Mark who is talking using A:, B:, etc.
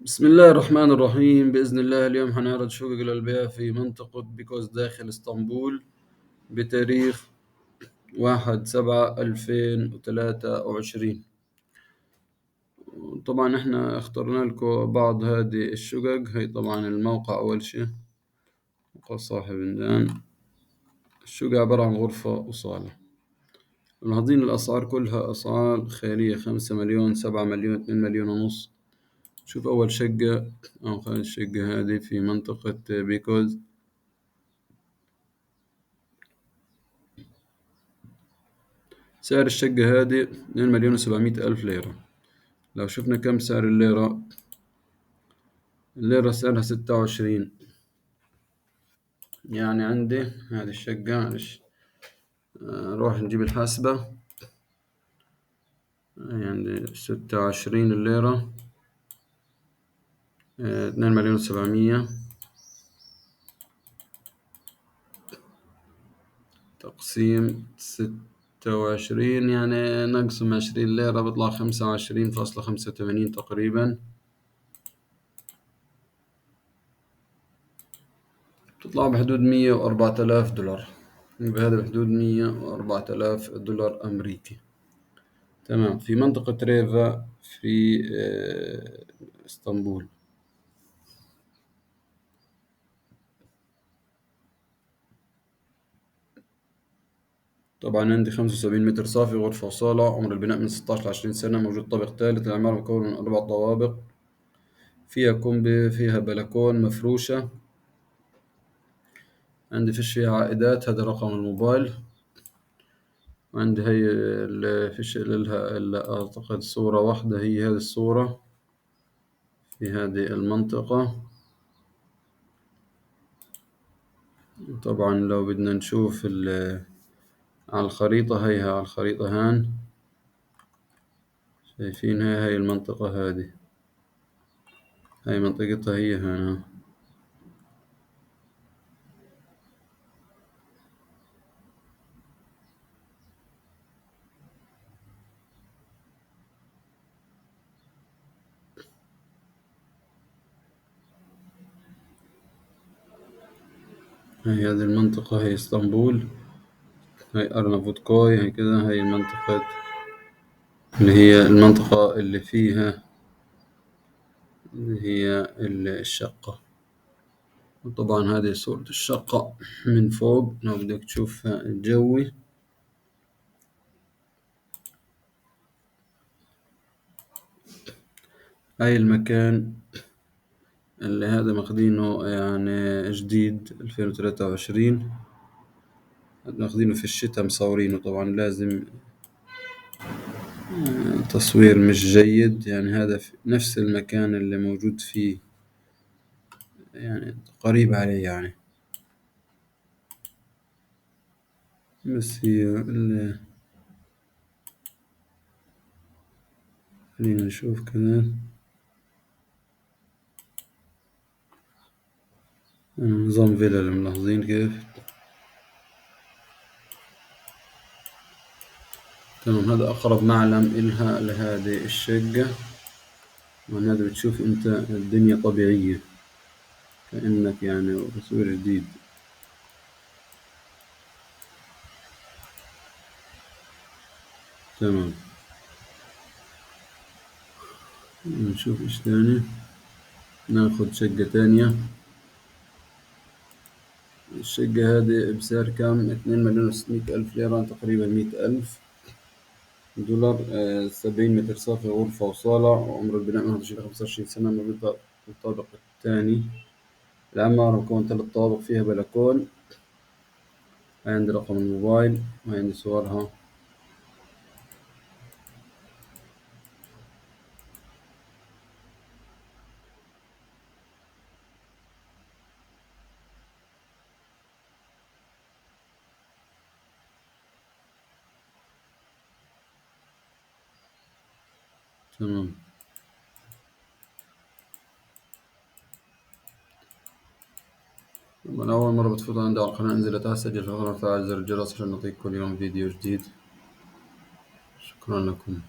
A: بسم الله الرحمن الرحيم. بإذن الله اليوم هنعرض شقق الألبية في منطقة بيكوز داخل اسطنبول بتاريخ 1/7/2023. طبعا احنا اخترنا لكم بعض هذه الشقق. هي طبعا الموقع أول شيء، موقع صاحب الدان. الشقق عبارة عن غرفة وصالة. ملاحظين الأسعار كلها أسعار خيالية، 5 مليون، 7 مليون، 2 مليون ونص. شوف أول شقة أو خلينا الشقة هذه في منطقة بيكوز. سعر الشقة هذه 2 مليون و700 ألف ليرة. لو شفنا كم سعر الليرة، الليرة سعرها 26. يعني عندي هذه الشقة، معلش نروح نجيب الحاسبة. يعني 26 الليرة، 2 مليون و700 تقسيم 26، يعني نقسم 20 ليرة بيطلع 25.85 تقريبا. تطلع بحدود 104 آلاف دولار. بهذا بحدود 104 آلاف دولار أمريكي. تمام. في منطقة ريفا في اسطنبول. طبعا عندي 75 متر صافي، غرفة وصالة. عمر البناء من 16 ل20 سنة. موجود طابق ثالث. العمارة مكونة من 4 طوابق. فيها كومبي، فيها بلكون مفروشة. عندي فيش فيها عائدات. هذا رقم الموبايل. وعندي هي فيش لها إلا أعتقد صورة واحدة، هي هذه الصورة في هذه المنطقة. طبعا لو بدنا نشوف على الخريطة، هيها على الخريطة هان شايفين. هاي المنطقة هذه، هاي منطقتها هي هنا. هاي هذه المنطقة، هي اسطنبول. هاي أرنافوتكوي. هاي كذا، هاي المنطقة اللي هي المنطقة اللي فيها اللي هي الشقة. وطبعا هذه صورة الشقة من فوق لو بدك تشوفها الجوي. هاي المكان اللي هذا ماخدينه يعني جديد 2023. ماخدينه في الشتاء، مصورينه. طبعا لازم تصوير مش جيد. يعني هذا في نفس المكان اللي موجود فيه، يعني قريب عليه يعني. بس هي خلينا نشوف كذا. نظام فيلا اللي ملاحظين كيف. تمام. هذا أقرب معلم إلها لهذه الشقة. ومن هذا بتشوف أنت الدنيا طبيعية، كأنك يعني تصوير جديد. تمام. نشوف إيش تاني. ناخد شقة تانية. الشقة هذه بسعر كام؟ 2 مليون و600 ألف ليرة، تقريبا 100 ألف دولار. 70 متر صافي، غرفة وصالة. وعمر البناء من 11 إلى 25 سنة. موجودة في الطابق الثاني. العمارة مكون 3 طوابق، فيها بلكون. هاي عندي رقم الموبايل، وهاي عندي صورها. تمام. من أول مرة بتفوت عندي على القناة، انزل تحت سجل في القناة وفعل زر الجرس عشان نعطيك كل يوم فيديو جديد. شكرا لكم.